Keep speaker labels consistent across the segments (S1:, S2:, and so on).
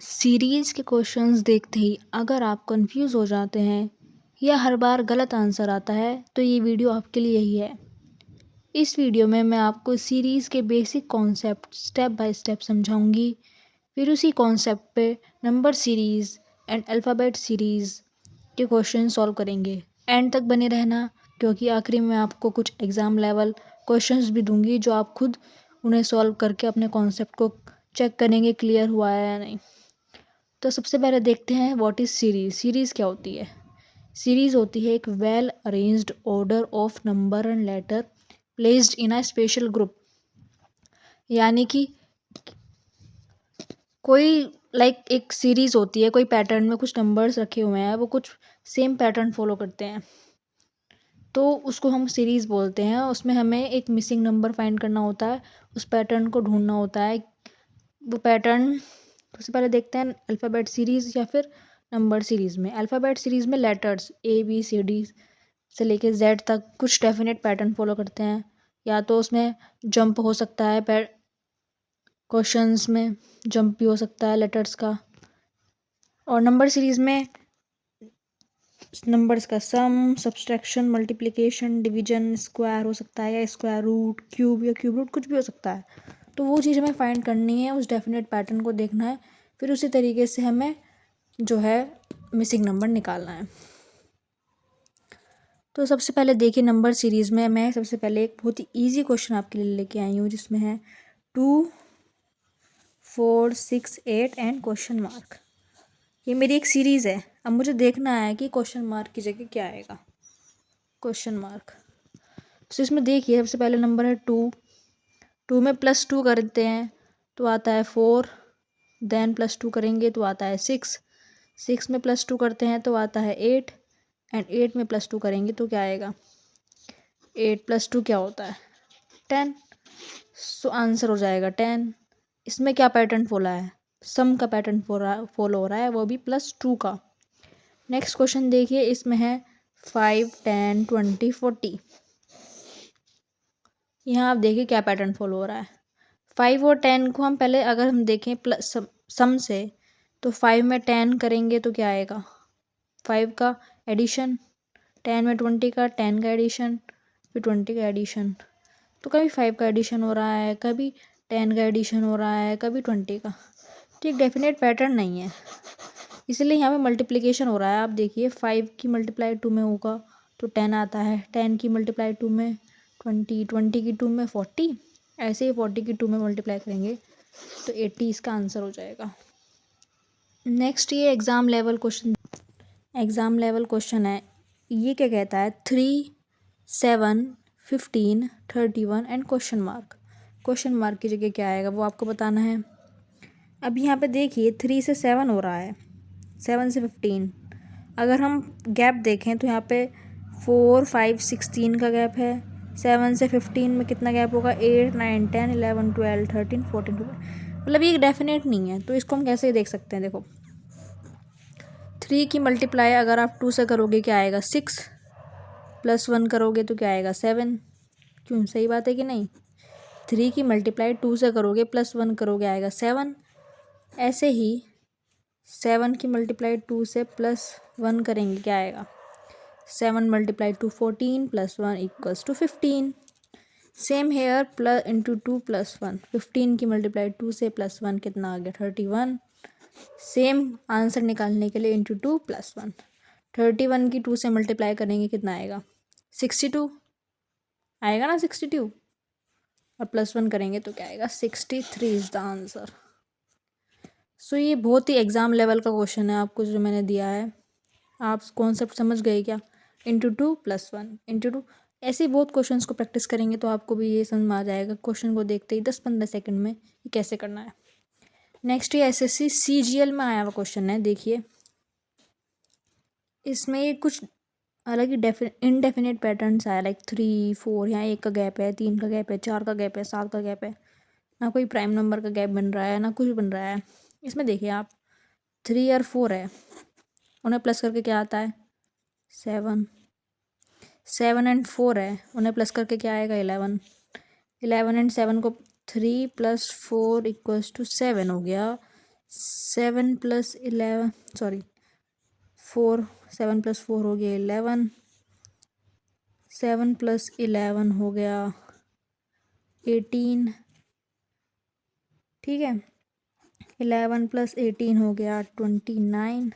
S1: Series के questions देखते ही अगर आप कंफ्यूज हो जाते हैं या हर बार गलत आंसर आता है तो ये वीडियो आपके लिए ही है। इस वीडियो में मैं आपको सीरीज के basic concept step by step समझाऊंगी। फिर उसी कॉन्सेप्ट पे number series and alphabet series के क्वेश्चन सॉल्व करेंगे। एंड तक बने रहना, क्योंकि आखिरी में आपको कुछ एग्ज़ाम लेवल क्वेश्चंस भी दूंगी जो आप खुद उन्हें सॉल्व करके अपने कॉन्सेप्ट को चेक करेंगे क्लियर हुआ है या नहीं। तो सबसे पहले देखते हैं व्हाट इज़ सीरीज। सीरीज़ क्या होती है? सीरीज़ होती है एक well arranged order of number and later placed in a special group. यानी कि कोई एक सीरीज़ होती है, कोई पैटर्न में कुछ नंबर्स रखे हुए हैं, वो कुछ सेम पैटर्न फॉलो करते हैं तो उसको हम सीरीज़ बोलते हैं। उसमें हमें एक मिसिंग नंबर फाइंड करना होता है, उस पैटर्न को ढूंढना होता है। वो पैटर्न सबसे पहले देखते हैं अल्फ़ाबेट सीरीज़ या फिर नंबर सीरीज़ में। अल्फ़ाबेट सीरीज़ में लेटर्स ABCD से लेके Z तक कुछ डेफिनेट पैटर्न फॉलो करते हैं। या तो उसमें जंप हो सकता है, क्वेश्चंस में जंप भी हो सकता है लेटर्स का। और नंबर सीरीज़ में नंबर्स का सम, सब्सट्रैक्शन, मल्टीप्लिकेशन, डिवीजन, स्क्वायर हो सकता है, या स्क्वायर रूट, क्यूब या क्यूब रूट, कुछ भी हो सकता है। तो वो चीज़ हमें फाइंड करनी है, उस डेफिनेट पैटर्न को देखना है, फिर उसी तरीके से हमें जो है मिसिंग नंबर निकालना है। तो सबसे पहले देखिए नंबर सीरीज़ में मैं सबसे पहले एक बहुत ही ईजी क्वेश्चन आपके लिए लेके आई हूँ, जिसमें है 2, 4, 6, 8 एंड क्वेश्चन मार्क। ये मेरी एक सीरीज़ है। अब मुझे देखना है कि क्वेश्चन मार्क की जगह क्या आएगा। Question mark. तो इसमें देखिए सबसे पहले नंबर है 2 में +2 करते हैं तो आता है 4, देन +2 करेंगे तो आता है 6 में +2 करते हैं तो आता है 8 एंड 8 में +2 करेंगे तो क्या आएगा। 8 + 2 क्या होता है 10। सो आंसर हो जाएगा 10। इसमें क्या पैटर्न फॉलो है, सम का पैटर्न फॉलो हो रहा है, वो भी +2 का। नेक्स्ट क्वेश्चन देखिए, इसमें है 5, 10, 20, 40। यहाँ आप देखिए क्या पैटर्न फॉलो हो रहा है। 5 और 10 को हम पहले अगर हम देखें प्लस सम से, तो 5 में 10 करेंगे तो क्या आएगा 5 का एडिशन, 10 में 20 का 10 का एडिशन, फिर 20 का एडिशन। तो कभी 5 का एडिशन हो रहा है, कभी 10 का एडिशन हो रहा है, कभी 20 का। तो एक डेफिनेट पैटर्न नहीं है, इसलिए यहाँ पे मल्टीप्लिकेशन हो रहा है। आप देखिए 5 की मल्टीप्लाई 2 में होगा तो 10 आता है, 10 की मल्टीप्लाई 2 में 20, 20 की 2 में 40, ऐसे ही 40 की 2 में मल्टीप्लाई करेंगे तो 80 इसका आंसर हो जाएगा। नेक्स्ट ये एग्ज़ाम लेवल क्वेश्चन है। ये क्या कहता है 3, 7, 15, 31 and question mark. Question mark की जगह क्या आएगा वो आपको बताना है। अब यहाँ पे देखिए 3 से 7 हो रहा है, 7 से 15। अगर हम गैप देखें तो यहाँ पे 4, 5, 16 का गैप है। 7 से 15 में कितना गैप होगा 8, 9, 10, 11, 12, 13, 14, 15। मतलब ये डेफिनेट नहीं है, तो इसको हम कैसे देख सकते हैं। देखो 3 की मल्टीप्लाई अगर आप 2 से करोगे क्या आएगा 6, +1 करोगे तो क्या आएगा 7। क्यों, सही बात है कि नहीं। 3 की मल्टीप्लाई 2 से करोगे +1 करोगे आएगा 7। ऐसे ही 7 की मल्टीप्लाई 2 से +1 करेंगे क्या आएगा 7 × 2 14 +1 = 15। सेम हेयर +2 +1, 15 की मल्टीप्लाई 2 से +1 कितना आ गया 31। सेम आंसर निकालने के लिए × 2 +1, 31 की 2 से मल्टीप्लाई करेंगे कितना आएगा 62 आएगा ना 62, और +1 करेंगे तो क्या आएगा 63 इज़ द आंसर। सो ये बहुत ही एग्ज़ाम लेवल का क्वेश्चन है आपको जो मैंने दिया है। आप कॉन्सेप्ट समझ गए क्या। × 2 +1 × 2। ऐसे ही बहुत क्वेश्चंस को प्रैक्टिस करेंगे तो आपको भी ये समझ में आ जाएगा क्वेश्चन को देखते ही 10-15 सेकंड में ये कैसे करना है। नेक्स्ट ये SSC CGL में आया हुआ क्वेश्चन है। देखिए इसमें ये कुछ अलग ही इनडेफिनेट पैटर्न्स आया, लाइक 3, 4, यहाँ 1 का गैप है, 3 का गैप है, 4 का गैप है, 7 का गैप है। ना कोई प्राइम नंबर का गैप बन रहा है, ना कुछ बन रहा है। इसमें देखिए आप 3 और 4 है, उन्हें प्लस करके क्या आता है 7। 7 एंड 4 है, उन्हें प्लस करके क्या आएगा 11। 11 एंड 7 को 3 + 4 = 7 हो गया। 7 + 11 सॉरी 4, 7 + 4 हो गया 11, 7 + 11 हो गया 18, ठीक है। 11 + 18 हो गया 29।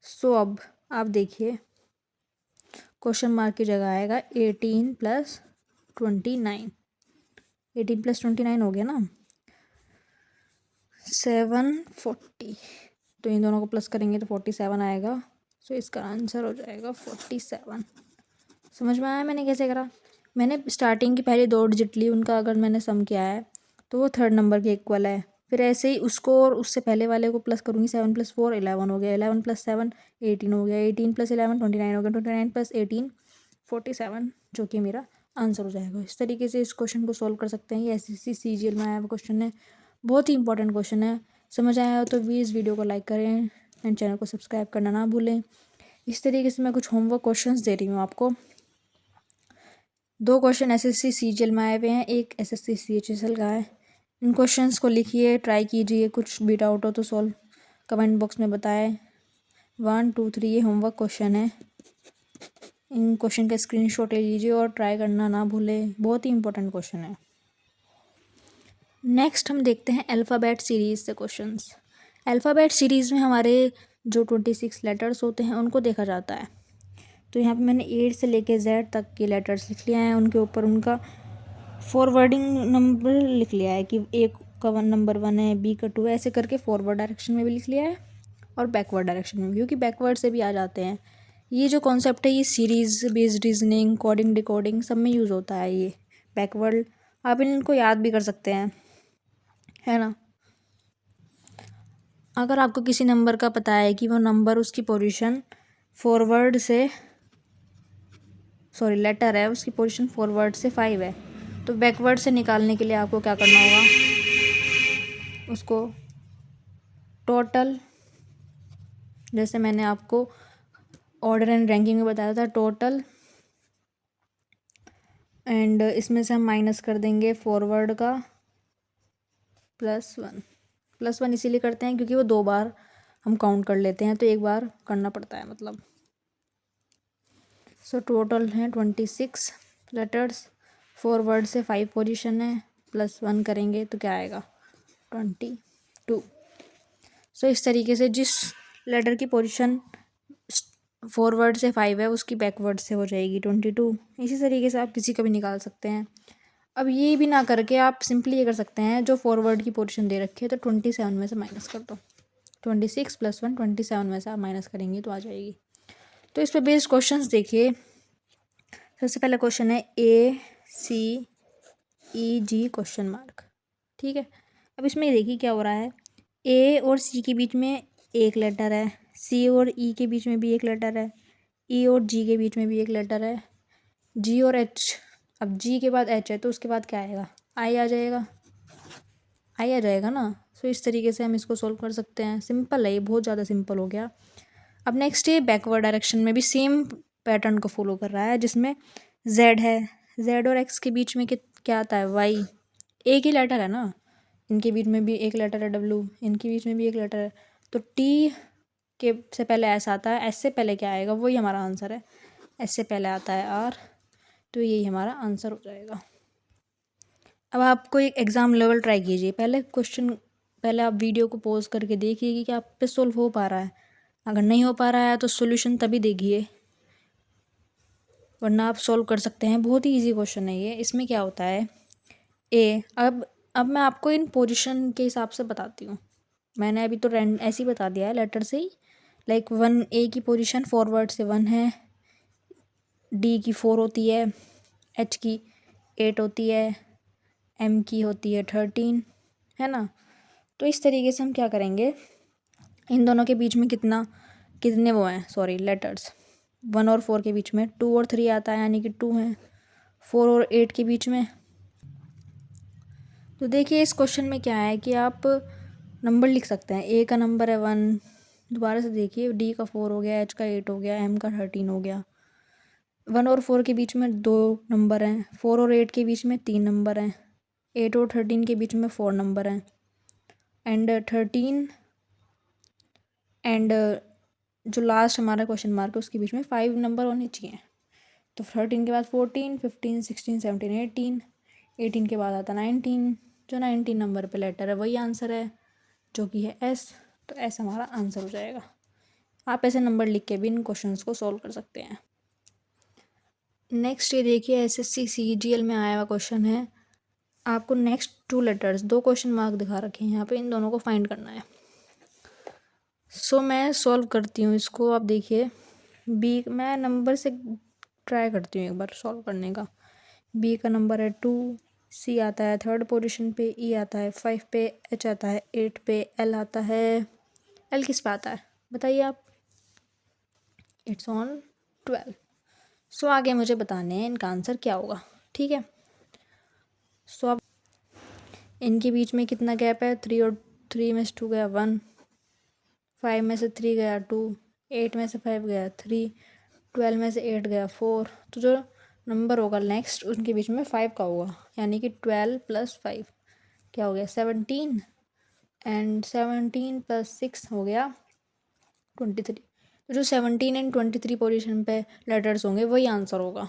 S1: सो अब आप देखिए क्वेश्चन मार्क की जगह आएगा 18 + 29। 18 + 29 हो गया ना 740, तो इन दोनों को प्लस करेंगे तो 47 आएगा। सो इसका आंसर हो जाएगा 47। समझ में आया मैंने कैसे करा? मैंने स्टार्टिंग की पहले 2 डिजिट ली, उनका अगर मैंने सम किया है तो वो थर्ड नंबर के इक्वल है। फिर ऐसे ही उसको और उससे पहले वाले को प्लस करूँगी। 7 + 4 11 हो गया, 11 + 7 18 हो गया, 18 + 11 29 हो गया, 29 + 18 47, जो कि मेरा आंसर हो जाएगा। इस तरीके से इस क्वेश्चन को सॉल्व कर सकते हैं। ये SSC CGL में आया हुआ क्वेश्चन है, बहुत ही इंपॉर्टेंट क्वेश्चन है। समझ आया हो तो प्लीज़ वीडियो को लाइक करें एंड चैनल को सब्सक्राइब करना ना भूलें। इस तरीके से मैं कुछ होमवर्क क्वेश्चंस दे रही हूँ आपको। 2 क्वेश्चन SSC CGL में आए हुए हैं, एक SSC CHSL का है। इन क्वेश्चंस को लिखिए, ट्राई कीजिए, कुछ भी डाउट हो तो सॉल्व कमेंट बॉक्स में बताएं। 1 2 3 ये होमवर्क क्वेश्चन है। इन क्वेश्चन का स्क्रीनशॉट ले लीजिए और ट्राई करना ना भूलें, बहुत ही इंपॉर्टेंट क्वेश्चन है। नेक्स्ट हम देखते हैं अल्फ़ाबेट सीरीज़ से क्वेश्चंस। अल्फ़ाबेट सीरीज़ में हमारे जो 26 लेटर्स होते हैं उनको देखा जाता है। तो यहाँ पे मैंने 8 से लेके Z तक के लेटर्स लिख लिया है, उनके ऊपर उनका फॉरवर्डिंग नंबर लिख लिया है कि ए का नंबर 1 है, बी का 2 है, ऐसे करके फॉरवर्ड डायरेक्शन में भी लिख लिया है और बैकवर्ड डायरेक्शन में भी, क्योंकि बैकवर्ड से भी आ जाते हैं। ये जो कॉन्सेप्ट है ये series based reasoning, coding, decoding सब में यूज़ होता है ये बैकवर्ड। आप इनको याद भी कर सकते हैं, है ना। अगर आपको किसी नंबर का पता है कि वो नंबर उसकी पोजीशन फॉरवर्ड से लेटर है, उसकी पोजीशन फॉरवर्ड से 5 है, तो बैकवर्ड से निकालने के लिए आपको क्या करना होगा, उसको टोटल, जैसे मैंने आपको ऑर्डर एंड रैंकिंग में बताया था, टोटल एंड इसमें से हम माइनस कर देंगे फॉरवर्ड का +1। +1 इसीलिए करते हैं क्योंकि वो 2 बार हम काउंट कर लेते हैं, तो एक बार करना पड़ता है मतलब। सो टोटल हैं 26 लेटर्स, फॉरवर्ड से 5 पोजीशन है, +1 करेंगे तो क्या आएगा 22। सो इस तरीके से जिस लेटर की पोजीशन फॉरवर्ड से 5 है उसकी बैकवर्ड से हो जाएगी 22। इसी तरीके से आप किसी का भी निकाल सकते हैं। अब ये भी ना करके आप सिंपली ये कर सकते हैं, जो फॉरवर्ड की पोजीशन दे रखी है तो 27 में से माइनस कर दो। 26 + 1 27 में से आप माइनस करेंगे तो आ जाएगी। तो इस पर बेस्ड क्वेश्चंस देखिए। सबसे पहला क्वेश्चन है ACEG क्वेश्चन मार्क, ठीक है। अब इसमें देखिए क्या हो रहा है, A और C के बीच में एक लेटर है, C और E के बीच में भी एक लेटर है, E और G के बीच में भी एक लेटर है, G और H। अब G के बाद H है तो उसके बाद क्या आएगा, I आ जाएगा, I आ जाएगा ना। सो इस तरीके से हम इसको सोल्व कर सकते हैं। सिंपल है ये, बहुत ज़्यादा सिंपल हो गया। अब नेक्स्ट ये बैकवर्ड डायरेक्शन में भी सेम पैटर्न को फॉलो कर रहा है, जिसमें Z है, Z और X के बीच में क्या आता है, Y। एक ही लेटर है ना, इनके बीच में भी एक लेटर है W, इनके बीच में भी एक लेटर है, तो T के से पहले S आता है, S से पहले क्या आएगा, वही हमारा आंसर है। S से पहले आता है R, तो यही हमारा आंसर हो जाएगा। अब आपको एक एग्ज़ाम लेवल ट्राई कीजिए, पहले आप वीडियो को पॉज करके देखिए कि क्या आप पे सोल्व हो पा रहा है। अगर नहीं हो पा रहा है तो सॉल्यूशन तभी देखिए, वरना आप सॉल्व कर सकते हैं। बहुत ही इजी क्वेश्चन है ये। इसमें क्या होता है, अब मैं आपको इन पोजीशन के हिसाब से बताती हूँ। मैंने अभी तो ऐसे ही बता दिया है लेटर से ही, लाइक 1A की पोजीशन फॉरवर्ड से 1 है, D की 4 होती है, H की 8 होती है, M की होती है 13, है ना। तो इस तरीके से हम क्या करेंगे, इन दोनों के बीच में कितने वो हैं लेटर्स, 1 और 4 के बीच में 2 और 3 आता है, यानी कि 2 हैं। 4 और 8 के बीच में, तो देखिए इस क्वेश्चन में क्या है कि आप नंबर लिख सकते हैं। A का नंबर है 1, दोबारा से देखिए, D का 4 हो गया, H का 8 हो गया, M का 13 हो गया। 1 और 4 के बीच में 2 नंबर हैं, 4 और 8 के बीच में 3 नंबर हैं, 8 और 13 के बीच में 4 नंबर हैं। एंड 13 एंड जो लास्ट हमारा क्वेश्चन मार्क है उसके बीच में 5 नंबर होने चाहिए। तो 13 के बाद 14, 15, 16, 17, 18, 18 के बाद आता 19, जो 19 नंबर पे लेटर है वही आंसर है, जो कि है एस। तो एस हमारा आंसर हो जाएगा। आप ऐसे नंबर लिख के भी इन क्वेश्चंस को सॉल्व कर सकते हैं। नेक्स्ट ये देखिए, एसएससी सीजीएल में आया हुआ क्वेश्चन है। आपको नेक्स्ट 2 लेटर्स, 2 क्वेश्चन मार्क दिखा रखे हैं यहाँ पे, इन दोनों को फाइंड करना है। सो मैं सॉल्व करती हूँ इसको। आप देखिए, बी, मैं नंबर से ट्राई करती हूँ एक बार सॉल्व करने का। बी का नंबर है 2, सी आता है 3rd पोजीशन पे, ई आता है 5 पे, एच आता है 8 पे, एल आता है, एल किस पे आता है बताइए आप? It's on 12। सो आगे मुझे बताने हैं इनका आंसर क्या होगा, ठीक है। सो अब इनके बीच में कितना गैप है? 3 और 3 में से 2 गया 1, 5 में से 3 गया 2, 8 में से 5 गया 3, 12 में से 8 गया 4। तो जो नंबर होगा नेक्स्ट उनके बीच में 5 का होगा, यानी कि 12 + 5 क्या हो गया? 17, एंड 17 + 6 हो गया 23। तो जो 17 एंड 23 पोजीशन पे लेटर्स होंगे वही आंसर होगा।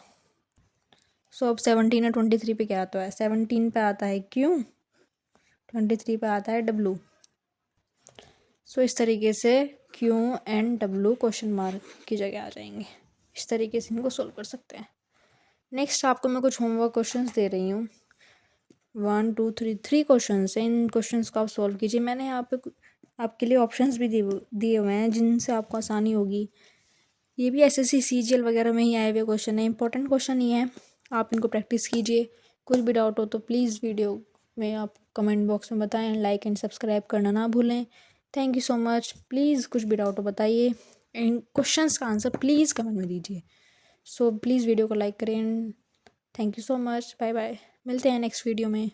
S1: सो अब 17 और 23 पे क्या आता है? 17 पे आता है क्यू, 23 पे आता है डब्लू। सो इस तरीके से Q and W question mark की जगह आ जाएंगे। इस तरीके से इनको सोल्व कर सकते हैं। नेक्स्ट आपको मैं कुछ होमवर्क क्वेश्चंस दे रही हूँ। 1 2 3 क्वेश्चंस हैं। इन क्वेश्चंस को आप सॉल्व कीजिए। मैंने यहाँ पे आपके लिए ऑप्शंस भी दिए हुए हैं जिनसे आपको आसानी होगी। ये भी एसएससी सीजीएल वगैरह में ही आए हुए क्वेश्चन है, इंपॉर्टेंट क्वेश्चन ही है। आप इनको प्रैक्टिस कीजिए। कुछ भी डाउट हो तो प्लीज़ वीडियो में आप कमेंट बॉक्स में बताएं। लाइक एंड सब्सक्राइब करना ना भूलें। Thank you so much. Please कुछ भी डाउट हो बताइए। इन क्वेश्चंस का आंसर प्लीज़ कमेंट में दीजिए। सो प्लीज़ वीडियो को लाइक करें। Thank you so much. Bye bye. मिलते हैं नेक्स्ट वीडियो में।